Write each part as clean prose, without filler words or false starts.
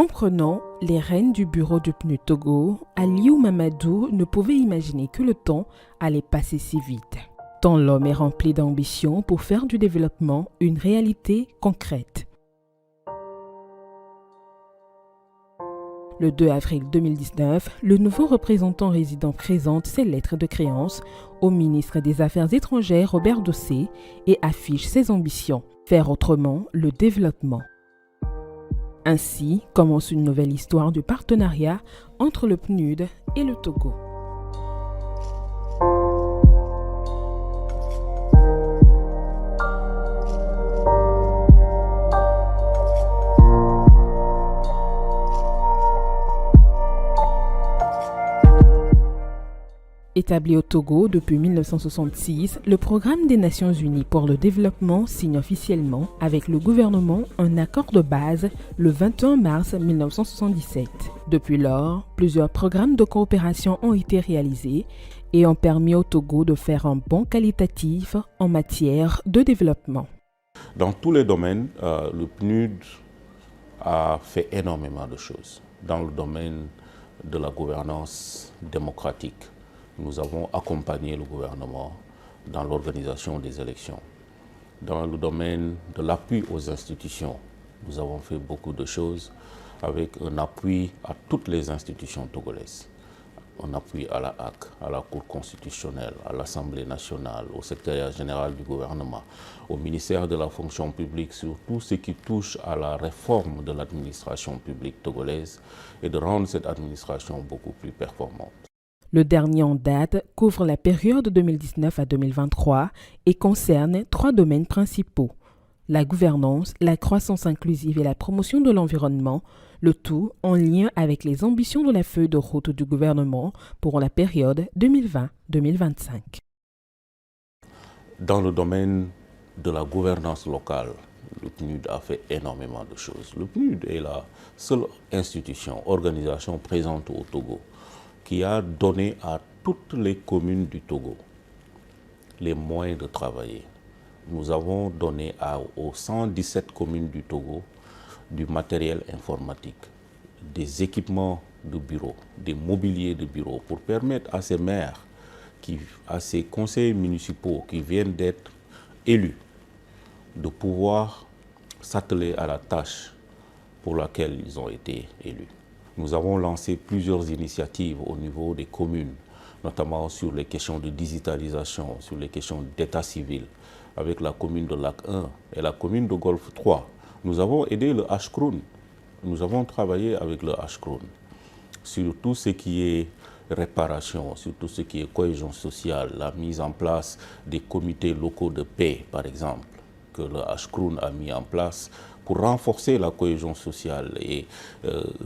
En prenant les rênes du bureau du PNUD Togo, Aliou Mamadou ne pouvait imaginer que le temps allait passer si vite. Tant l'homme est rempli d'ambition pour faire du développement une réalité concrète. Le 2 avril 2019, le nouveau représentant résident présente ses lettres de créance au ministre des Affaires étrangères Robert Dossé et affiche ses ambitions, faire autrement le développement. Ainsi commence une nouvelle histoire du partenariat entre le PNUD et le Togo. Établi au Togo depuis 1966, le Programme des Nations Unies pour le développement signe officiellement avec le gouvernement un accord de base le 21 mars 1977. Depuis lors, plusieurs programmes de coopération ont été réalisés et ont permis au Togo de faire un bond qualitatif en matière de développement. Dans tous les domaines, le PNUD a fait énormément de choses. Dans le domaine de la gouvernance démocratique, nous avons accompagné le gouvernement dans l'organisation des élections. Dans le domaine de l'appui aux institutions, nous avons fait beaucoup de choses avec un appui à toutes les institutions togolaises. Un appui à la HAC, à la Cour constitutionnelle, à l'Assemblée nationale, au secrétariat général du gouvernement, au ministère de la fonction publique, sur tout ce qui touche à la réforme de l'administration publique togolaise et de rendre cette administration beaucoup plus performante. Le dernier en date couvre la période 2019 à 2023 et concerne 3 domaines principaux: la gouvernance, la croissance inclusive et la promotion de l'environnement, le tout en lien avec les ambitions de la feuille de route du gouvernement pour la période 2020-2025. Dans le domaine de la gouvernance locale, le PNUD a fait énormément de choses. Le PNUD est la seule institution, organisation présente au Togo qui a donné à toutes les communes du Togo les moyens de travailler. Nous avons donné aux 117 communes du Togo du matériel informatique, des équipements de bureau, des mobiliers de bureau pour permettre à ces maires, à ces conseillers municipaux qui viennent d'être élus, de pouvoir s'atteler à la tâche pour laquelle ils ont été élus. Nous avons lancé plusieurs initiatives au niveau des communes, notamment sur les questions de digitalisation, sur les questions d'état civil, avec la commune de Lac 1 et la commune de Golfe 3. Nous avons aidé le Ashkroun. Nous avons travaillé avec le Ashkroun sur tout ce qui est réparation, sur tout ce qui est cohésion sociale, la mise en place des comités locaux de paix, par exemple, que le Ashkroun a mis en place pour renforcer la cohésion sociale et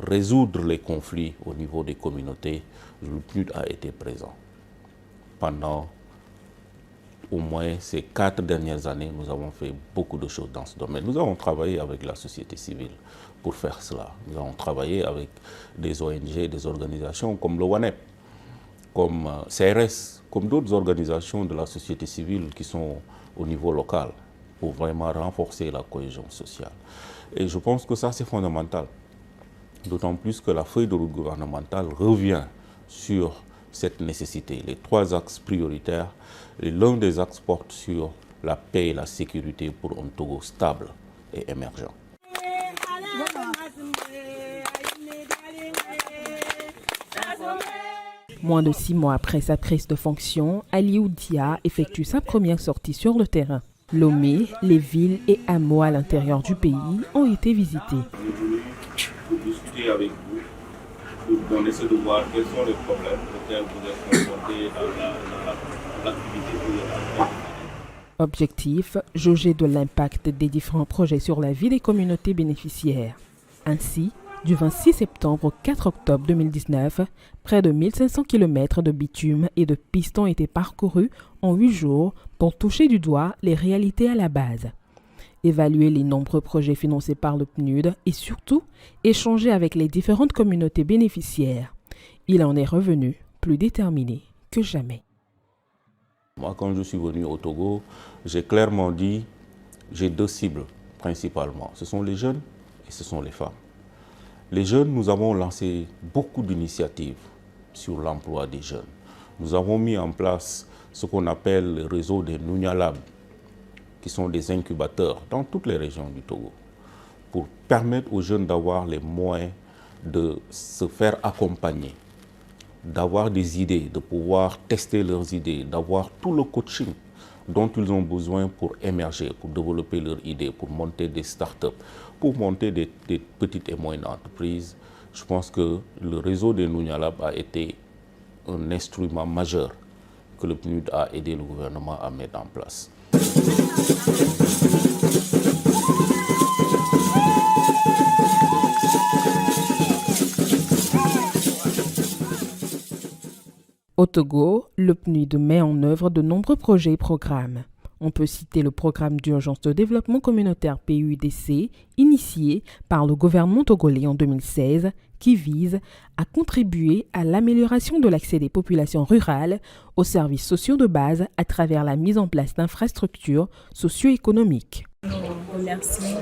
résoudre les conflits au niveau des communautés. Le PNUD a été présent. Pendant au moins ces 4 dernières années, nous avons fait beaucoup de choses dans ce domaine. Nous avons travaillé avec la société civile pour faire cela. Nous avons travaillé avec des ONG, des organisations comme le WANEP, comme CRS, comme d'autres organisations de la société civile qui sont au niveau local, pour vraiment renforcer la cohésion sociale. Et je pense que ça, c'est fondamental. D'autant plus que la feuille de route gouvernementale revient sur cette nécessité. Les 3 axes prioritaires, et l'un des axes porte sur la paix et la sécurité pour un Togo stable et émergent. Moins de 6 mois après sa prise de fonction, Aliou Dia effectue sa première sortie sur le terrain. Lomé, les villes et hameaux à l'intérieur du pays ont été visités. Pour discuter avec vous, pour essayer de voir quels sont les problèmes auxquels vous êtes confrontés dans l'activité. Objectif, jauger de l'impact des différents projets sur la vie des communautés bénéficiaires. Ainsi, du 26 septembre au 4 octobre 2019, près de 1500 km de bitume et de pistes ont été parcourus en 8 jours pour toucher du doigt les réalités à la base. Évaluer les nombreux projets financés par le PNUD et surtout échanger avec les différentes communautés bénéficiaires. Il en est revenu plus déterminé que jamais. Moi, quand je suis venu au Togo, j'ai clairement dit, j'ai 2 cibles principalement. Ce sont les jeunes et ce sont les femmes. Les jeunes, nous avons lancé beaucoup d'initiatives sur l'emploi des jeunes. Nous avons mis en place ce qu'on appelle le réseau des Nunya Lab, qui sont des incubateurs dans toutes les régions du Togo, pour permettre aux jeunes d'avoir les moyens de se faire accompagner, d'avoir des idées, de pouvoir tester leurs idées, d'avoir tout le coaching dont ils ont besoin pour émerger, pour développer leurs idées, pour monter des startups, pour monter des petites et moyennes entreprises. Je pense que le réseau des Nunya Lab a été un instrument majeur que le PNUD a aidé le gouvernement à mettre en place. Au Togo, le PNUD met en œuvre de nombreux projets et programmes. On peut citer le programme d'urgence de développement communautaire PUDC, initié par le gouvernement togolais en 2016, qui vise à contribuer à l'amélioration de l'accès des populations rurales aux services sociaux de base à travers la mise en place d'infrastructures socio-économiques. Nous remercions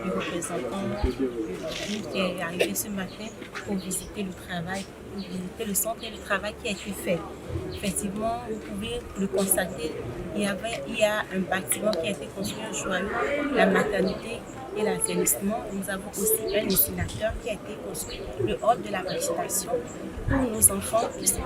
le représentant qui est arrivé ce matin pour visiter le travail, pour visiter le centre et le travail qui a été fait. Effectivement, vous pouvez le constater, il y a un bâtiment qui a été construit au Joyeux, la maternité et l'assainissement. Nous avons aussi un inséminateur qui a été construit, le hall de la vaccination, où nos enfants puissent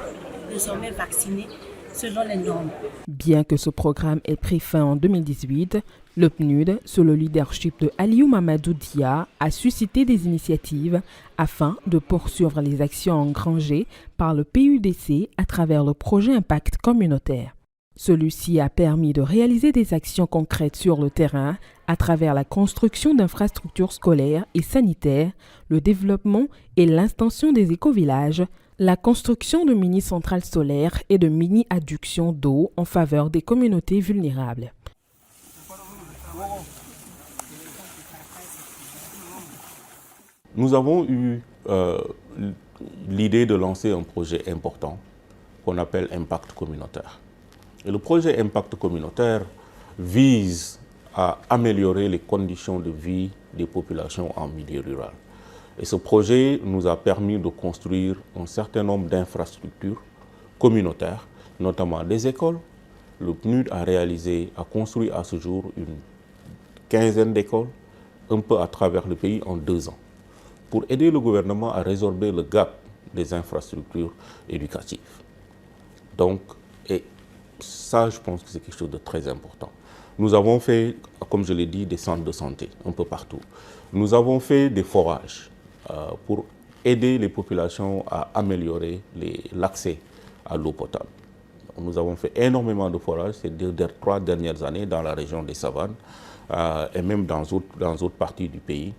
désormais vacciner selon les normes. Bien que ce programme ait pris fin en 2018, le PNUD, sous le leadership de Aliou Mamadou Dia, a suscité des initiatives afin de poursuivre les actions engrangées par le PUDC à travers le projet Impact communautaire. Celui-ci a permis de réaliser des actions concrètes sur le terrain à travers la construction d'infrastructures scolaires et sanitaires, le développement et l'extension des écovillages, la construction de mini-centrales solaires et de mini-adductions d'eau en faveur des communautés vulnérables. Nous avons eu l'idée de lancer un projet important qu'on appelle Impact communautaire. Et le projet Impact communautaire vise à améliorer les conditions de vie des populations en milieu rural. Et ce projet nous a permis de construire un certain nombre d'infrastructures communautaires, notamment des écoles. Le PNUD a construit à ce jour une quinzaine d'écoles, un peu à travers le pays en 2 ans, pour aider le gouvernement à résorber le gap des infrastructures éducatives. Donc, et ça, je pense que c'est quelque chose de très important. Nous avons fait, comme je l'ai dit, des centres de santé un peu partout. Nous avons fait des forages pour aider les populations à améliorer l'accès à l'eau potable. Nous avons fait énormément de forages ces 3 dernières années dans la région des Savanes et même dans d'autres parties du pays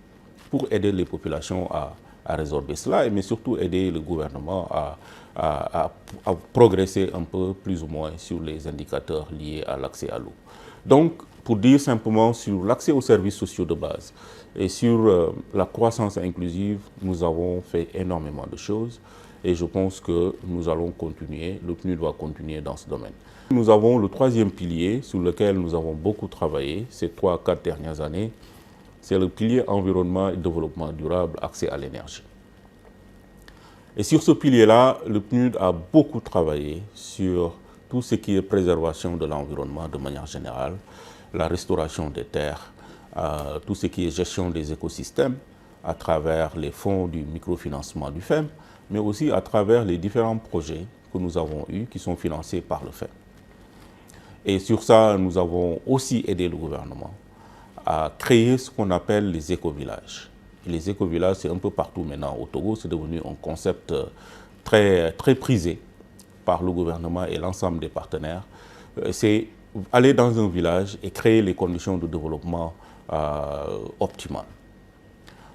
pour aider les populations à résorber cela, mais surtout aider le gouvernement à progresser un peu plus ou moins sur les indicateurs liés à l'accès à l'eau. Donc, pour dire simplement sur l'accès aux services sociaux de base et sur la croissance inclusive, nous avons fait énormément de choses et je pense que nous allons continuer, le PNUD va continuer dans ce domaine. Nous avons le 3e pilier sur lequel nous avons beaucoup travaillé ces 3 à 4 dernières années, c'est le pilier environnement et développement durable, accès à l'énergie. Et sur ce pilier-là, le PNUD a beaucoup travaillé sur tout ce qui est préservation de l'environnement de manière générale, la restauration des terres, tout ce qui est gestion des écosystèmes à travers les fonds du microfinancement du FEM, mais aussi à travers les différents projets que nous avons eus qui sont financés par le FEM. Et sur ça, nous avons aussi aidé le gouvernement à créer ce qu'on appelle les écovillages. Et les écovillages, c'est un peu partout maintenant au Togo, c'est devenu un concept très prisé par le gouvernement et l'ensemble des partenaires. C'est aller dans un village et créer les conditions de développement optimales.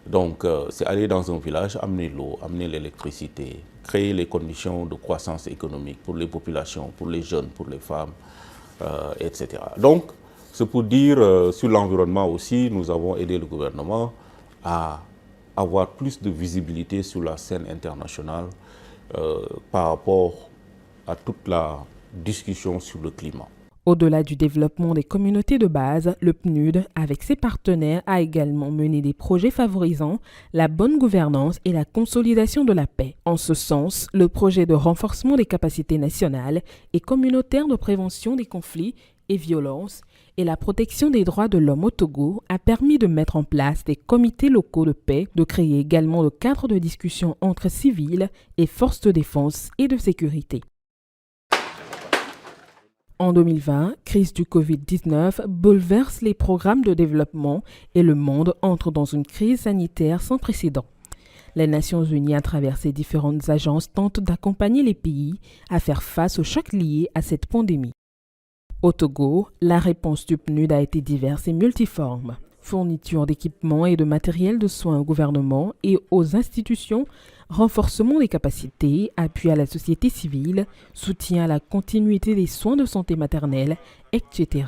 Donc, c'est aller dans un village, amener l'eau, amener l'électricité, créer les conditions de croissance économique pour les populations, pour les jeunes, pour les femmes, etc. Donc, c'est pour dire, sur l'environnement aussi, nous avons aidé le gouvernement à avoir plus de visibilité sur la scène internationale par rapport à toute la discussion sur le climat. Au-delà du développement des communautés de base, le PNUD, avec ses partenaires, a également mené des projets favorisant la bonne gouvernance et la consolidation de la paix. En ce sens, le projet de renforcement des capacités nationales et communautaires de prévention des conflits et violences et la protection des droits de l'homme au Togo a permis de mettre en place des comités locaux de paix, de créer également le cadre de discussion entre civils et forces de défense et de sécurité. En 2020, crise du Covid-19 bouleverse les programmes de développement et le monde entre dans une crise sanitaire sans précédent. Les Nations Unies, à travers ses différentes agences, tentent d'accompagner les pays à faire face aux chocs liés à cette pandémie. Au Togo, la réponse du PNUD a été diverse et multiforme. Fourniture d'équipements et de matériel de soins au gouvernement et aux institutions, renforcement des capacités, appui à la société civile, soutien à la continuité des soins de santé maternelle, etc.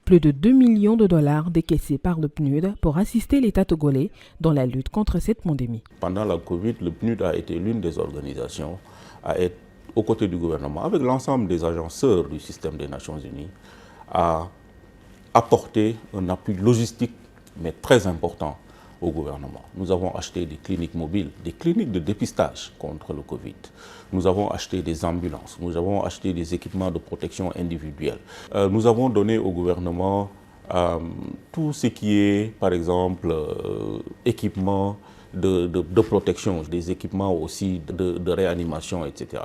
Plus de 2 millions de dollars décaissés par le PNUD pour assister l'État togolais dans la lutte contre cette pandémie. Pendant la Covid, le PNUD a été l'une des organisations à être aux côtés du gouvernement, avec l'ensemble des agenceurs du système des Nations Unies, à apporter un appui logistique, mais très important au gouvernement. Nous avons acheté des cliniques mobiles, des cliniques de dépistage contre le Covid. Nous avons acheté des ambulances, nous avons acheté des équipements de protection individuelle. Nous avons donné au gouvernement tout ce qui est, par exemple, équipements de protection, des équipements aussi de réanimation, etc.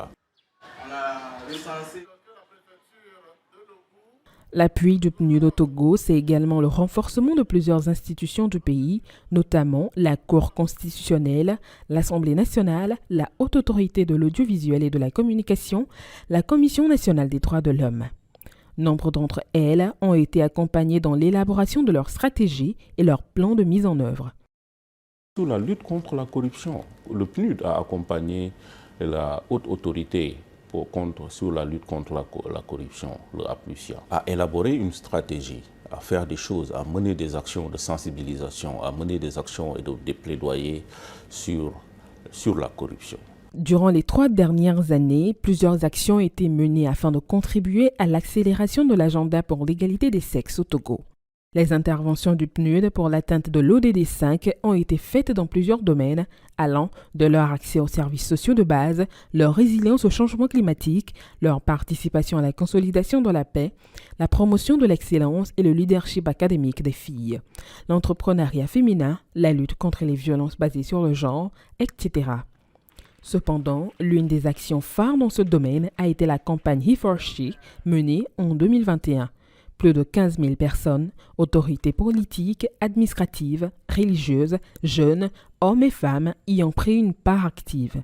L'appui du PNUD au Togo, c'est également le renforcement de plusieurs institutions du pays, notamment la Cour constitutionnelle, l'Assemblée nationale, la Haute autorité de l'audiovisuel et de la communication, la Commission nationale des droits de l'homme. Nombre d'entre elles ont été accompagnées dans l'élaboration de leur stratégie et leur plan de mise en œuvre. Sur la lutte contre la corruption, le PNUD a accompagné la Haute autorité sur la lutte contre la corruption, le APLUSIA, à élaborer une stratégie, à faire des choses, à mener des actions de sensibilisation, à mener des actions et des plaidoyers sur la corruption. Durant les 3 dernières années, plusieurs actions ont été menées afin de contribuer à l'accélération de l'agenda pour l'égalité des sexes au Togo. Les interventions du PNUD pour l'atteinte de l'ODD 5 ont été faites dans plusieurs domaines, allant de leur accès aux services sociaux de base, leur résilience au changement climatique, leur participation à la consolidation de la paix, la promotion de l'excellence et le leadership académique des filles, l'entrepreneuriat féminin, la lutte contre les violences basées sur le genre, etc. Cependant, l'une des actions phares dans ce domaine a été la campagne He4She menée en 2021. Plus de 15 000 personnes, autorités politiques, administratives, religieuses, jeunes, hommes et femmes y ont pris une part active.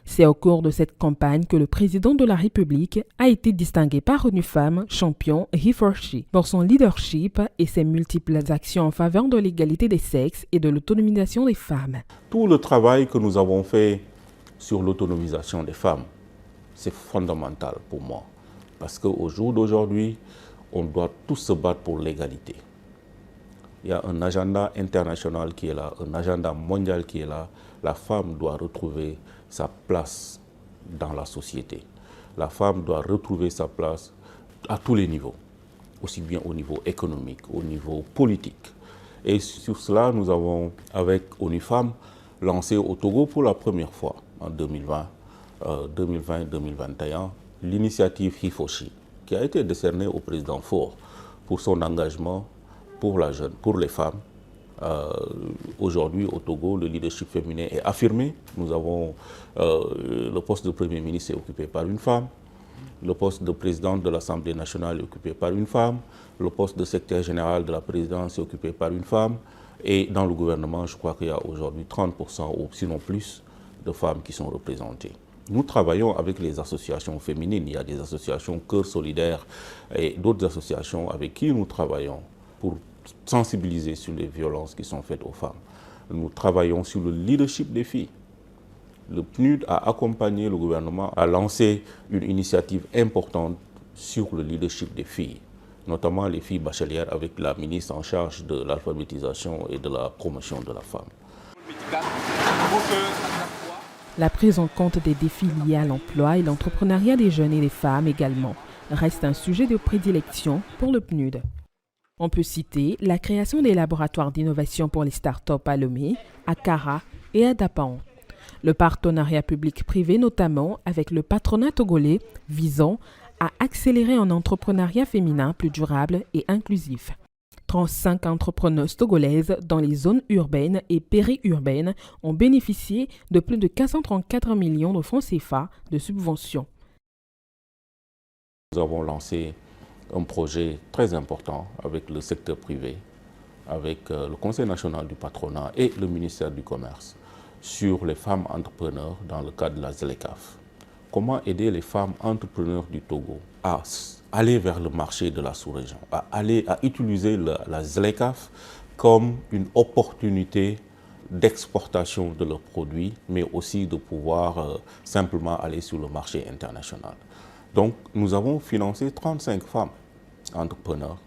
C'est au cours de cette campagne que le président de la République a été distingué par une femme champion He4She pour son leadership et ses multiples actions en faveur de l'égalité des sexes et de l'autonomisation des femmes. Tout le travail que nous avons fait sur l'autonomisation des femmes, c'est fondamental pour moi. Parce qu'au jour d'aujourd'hui, on doit tous se battre pour l'égalité. Il y a un agenda international qui est là, un agenda mondial qui est là. La femme doit retrouver sa place dans la société. La femme doit retrouver sa place à tous les niveaux, aussi bien au niveau économique, au niveau politique. Et sur cela, nous avons, avec ONU Femmes, lancé au Togo pour la première fois en 2020-2021 l'initiative He4She, qui a été décerné au président Faure pour son engagement pour les femmes. Aujourd'hui, au Togo, le leadership féminin est affirmé. Nous avons le poste de Premier ministre est occupé par une femme, le poste de présidente de l'Assemblée nationale est occupé par une femme, le poste de secrétaire général de la présidence est occupé par une femme, et dans le gouvernement, je crois qu'il y a aujourd'hui 30% ou sinon plus de femmes qui sont représentées. Nous travaillons avec les associations féminines. Il y a des associations Cœur Solidaire et d'autres associations avec qui nous travaillons pour sensibiliser sur les violences qui sont faites aux femmes. Nous travaillons sur le leadership des filles. Le PNUD a accompagné le gouvernement à lancer une initiative importante sur le leadership des filles, notamment les filles bachelières avec la ministre en charge de l'alphabétisation et de la promotion de la femme. La prise en compte des défis liés à l'emploi et l'entrepreneuriat des jeunes et des femmes également reste un sujet de prédilection pour le PNUD. On peut citer la création des laboratoires d'innovation pour les startups à Lomé, à Kara et à Dapan. Le partenariat public-privé notamment avec le patronat togolais visant à accélérer un entrepreneuriat féminin plus durable et inclusif. 35 entrepreneuses togolaises dans les zones urbaines et périurbaines ont bénéficié de plus de 434 millions de francs CFA de subventions. Nous avons lancé un projet très important avec le secteur privé, avec le Conseil national du patronat et le ministère du Commerce sur les femmes entrepreneurs dans le cadre de la ZLECAf. Comment aider les femmes entrepreneurs du Togo à aller vers le marché de la sous-région, à utiliser la ZLECAf comme une opportunité d'exportation de leurs produits, mais aussi de pouvoir simplement aller sur le marché international. Donc, nous avons financé 35 femmes entrepreneurs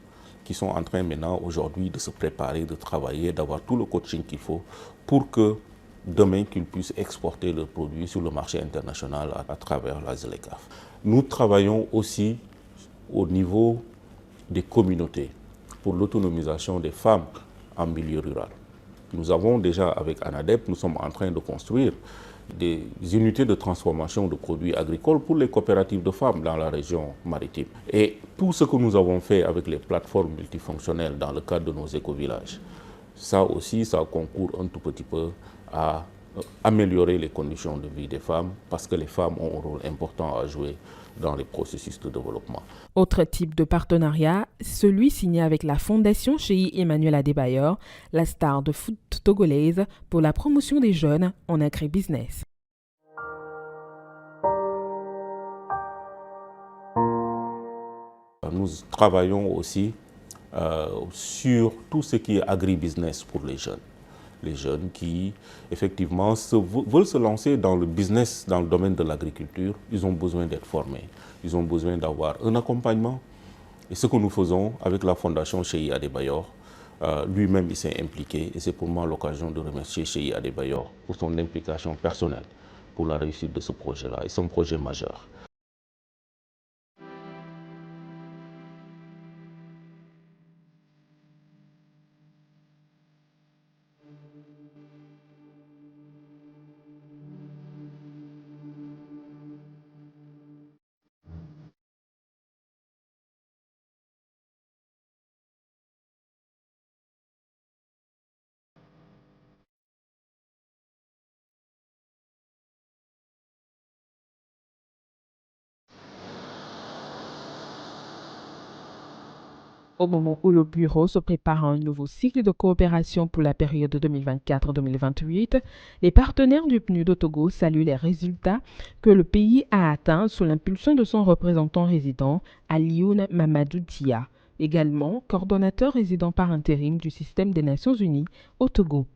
qui sont en train maintenant aujourd'hui de se préparer, de travailler, d'avoir tout le coaching qu'il faut pour que demain qu'ils puissent exporter leurs produits sur le marché international à travers la ZLECAf. Nous travaillons aussi au niveau des communautés pour l'autonomisation des femmes en milieu rural. Nous avons déjà, avec ANADEP, nous sommes en train de construire des unités de transformation de produits agricoles pour les coopératives de femmes dans la région maritime. Et tout ce que nous avons fait avec les plateformes multifonctionnelles dans le cadre de nos éco-villages, ça aussi, ça concourt un tout petit peu à améliorer les conditions de vie des femmes parce que les femmes ont un rôle important à jouer dans les processus de développement. Autre type de partenariat, celui signé avec la Fondation Cheikh Emmanuel Adebayor, la star de foot togolaise, pour la promotion des jeunes en agribusiness. Nous travaillons aussi sur tout ce qui est agribusiness pour les jeunes. Les jeunes qui, effectivement, veulent se lancer dans le business, dans le domaine de l'agriculture, ils ont besoin d'être formés. Ils ont besoin d'avoir un accompagnement. Et ce que nous faisons avec la Fondation Cheikh Adebayor, lui-même, il s'est impliqué. Et c'est pour moi l'occasion de remercier Cheikh Adebayor pour son implication personnelle pour la réussite de ce projet-là. Et c'est un projet majeur. Au moment où le bureau se prépare à un nouveau cycle de coopération pour la période 2024-2028, les partenaires du PNUD au Togo saluent les résultats que le pays a atteints sous l'impulsion de son représentant résident, Alioune Mamadou Dia, également coordonnateur résident par intérim du système des Nations Unies au Togo.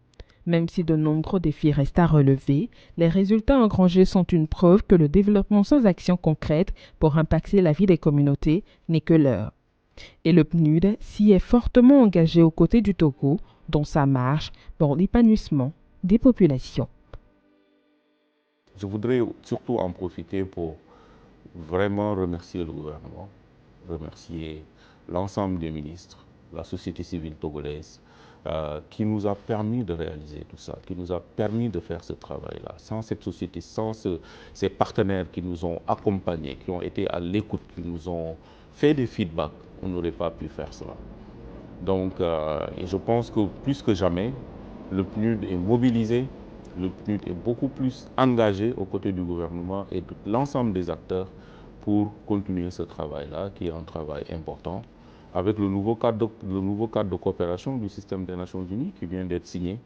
Même si de nombreux défis restent à relever, les résultats engrangés sont une preuve que le développement sans action concrète pour impacter la vie des communautés n'est que leurre. Et le PNUD s'y est fortement engagé aux côtés du Togo dans sa marche pour l'épanouissement des populations. Je voudrais surtout en profiter pour vraiment remercier le gouvernement, remercier l'ensemble des ministres, la société civile togolaise, qui nous a permis de réaliser tout ça, qui nous a permis de faire ce travail-là. Sans cette société, sans ces partenaires qui nous ont accompagnés, qui ont été à l'écoute, qui nous ont fait des feedbacks, on n'aurait pas pu faire cela. Donc, et je pense que plus que jamais, le PNUD est mobilisé, le PNUD est beaucoup plus engagé aux côtés du gouvernement et de l'ensemble des acteurs pour continuer ce travail-là, qui est un travail important, avec le nouveau cadre de coopération du système des Nations Unies qui vient d'être signé.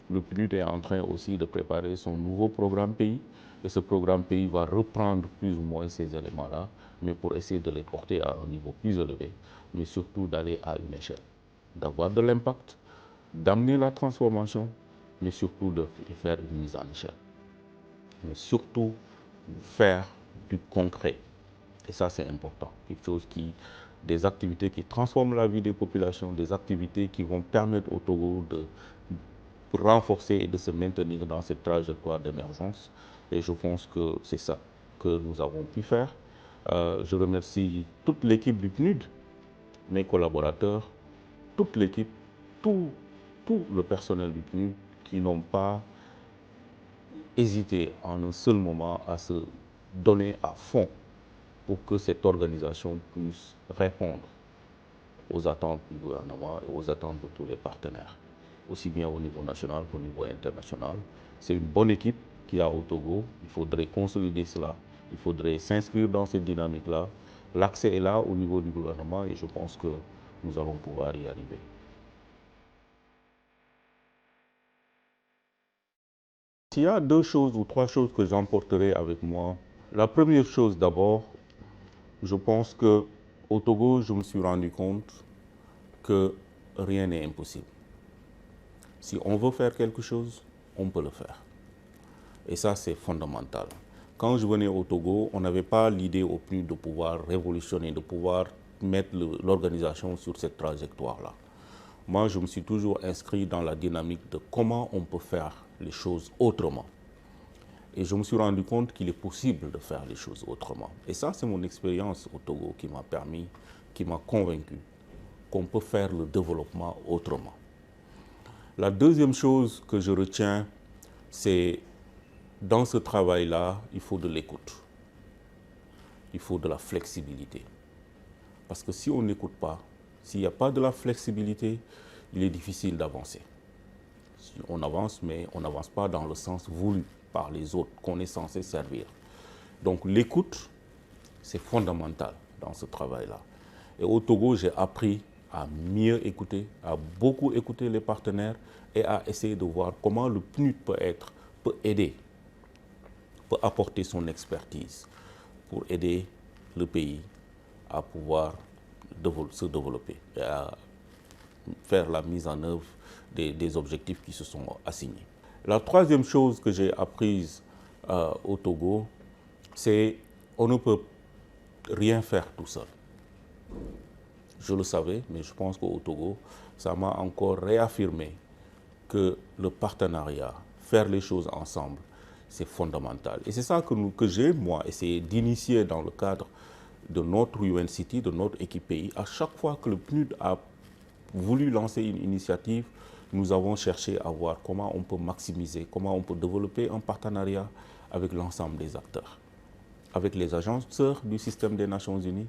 Le PNUD est en train aussi de préparer son nouveau programme pays, et ce programme pays va reprendre plus ou moins ces éléments-là, mais pour essayer de les porter à un niveau plus élevé, mais surtout d'aller à une échelle, d'avoir de l'impact, d'amener la transformation, mais surtout de faire une mise en échelle. Mais surtout faire du concret. Et ça, c'est important. Quelque chose des activités qui transforment la vie des populations, des activités qui vont permettre au Togo de renforcer et de se maintenir dans cette trajectoire d'émergence. Et je pense que c'est ça que nous avons pu faire. Je remercie toute l'équipe du PNUD, mes collaborateurs, toute l'équipe, tout le personnel du PNUD qui n'ont pas hésité en un seul moment à se donner à fond pour que cette organisation puisse répondre aux attentes du gouvernement et aux attentes de tous les partenaires, aussi bien au niveau national qu'au niveau international. C'est une bonne équipe qu'il y a au Togo. Il faudrait consolider cela. Il faudrait s'inscrire dans cette dynamique-là. L'accès est là au niveau du gouvernement et je pense que nous allons pouvoir y arriver. S'il y a 2 choses ou 3 choses que j'emporterai avec moi, la première chose d'abord, je pense qu'au Togo, je me suis rendu compte que rien n'est impossible. Si on veut faire quelque chose, on peut le faire. Et ça, c'est fondamental. Quand je venais au Togo, on n'avait pas l'idée au PNUD de pouvoir révolutionner, de pouvoir mettre l'organisation sur cette trajectoire-là. Moi, je me suis toujours inscrit dans la dynamique de comment on peut faire les choses autrement. Et je me suis rendu compte qu'il est possible de faire les choses autrement. Et ça, c'est mon expérience au Togo qui m'a permis, qui m'a convaincu qu'on peut faire le développement autrement. La deuxième chose que je retiens, c'est dans ce travail-là, il faut de l'écoute. Il faut de la flexibilité. Parce que si on n'écoute pas, s'il n'y a pas de la flexibilité, il est difficile d'avancer. Si on avance, mais on n'avance pas dans le sens voulu par les autres qu'on est censé servir. Donc l'écoute, c'est fondamental dans ce travail-là. Et au Togo, j'ai appris à mieux écouter, à beaucoup écouter les partenaires et à essayer de voir comment le PNUD peut aider, peut apporter son expertise pour aider le pays à pouvoir se développer et à faire la mise en œuvre des objectifs qui se sont assignés. La troisième chose que j'ai apprise au Togo, c'est qu'on ne peut rien faire tout seul. Je le savais, mais je pense qu'au Togo, ça m'a encore réaffirmé que le partenariat, faire les choses ensemble, c'est fondamental. Et c'est ça que j'ai, moi, essayé d'initier dans le cadre de notre UNCity, de notre équipe pays. À chaque fois que le PNUD a voulu lancer une initiative, nous avons cherché à voir comment on peut maximiser, comment on peut développer un partenariat avec l'ensemble des acteurs. Avec les agences sœurs du système des Nations Unies.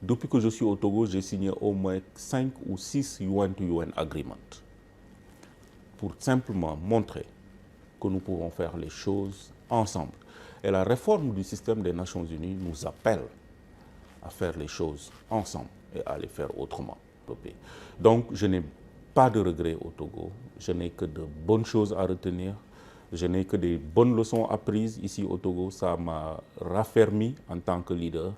Depuis que je suis au Togo, j'ai signé au moins 5 ou 6 UN-to-UN agreements pour simplement montrer que nous pouvons faire les choses ensemble. Et la réforme du système des Nations Unies nous appelle à faire les choses ensemble et à les faire autrement. Donc, je n'ai pas de regrets au Togo. Je n'ai que de bonnes choses à retenir. Je n'ai que des bonnes leçons apprises ici au Togo. Ça m'a raffermi en tant que leader.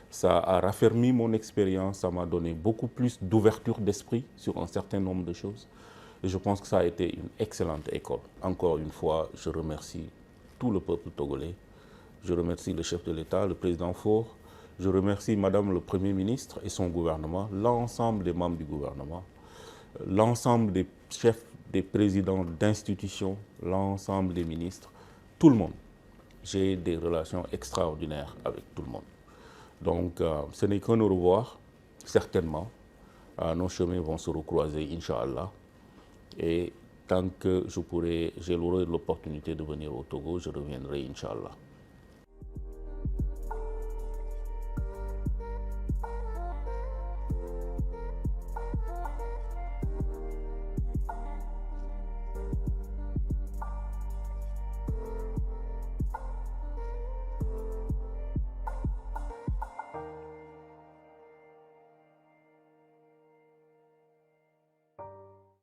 Ça a raffermi mon expérience. Ça m'a donné beaucoup plus d'ouverture d'esprit sur un certain nombre de choses. Et je pense que ça a été une excellente école. Encore une fois, je remercie tout le peuple togolais. Je remercie le chef de l'État, le président Faure. Je remercie Madame le Premier ministre et son gouvernement, l'ensemble des membres du gouvernement, l'ensemble des chefs, des présidents d'institutions, l'ensemble des ministres, tout le monde. J'ai des relations extraordinaires avec tout le monde. Donc, ce n'est qu'un au revoir, certainement. Nos chemins vont se recroiser, Inch'Allah. Et tant que j'aurai l'opportunité de venir au Togo, je reviendrai, Inch'Allah.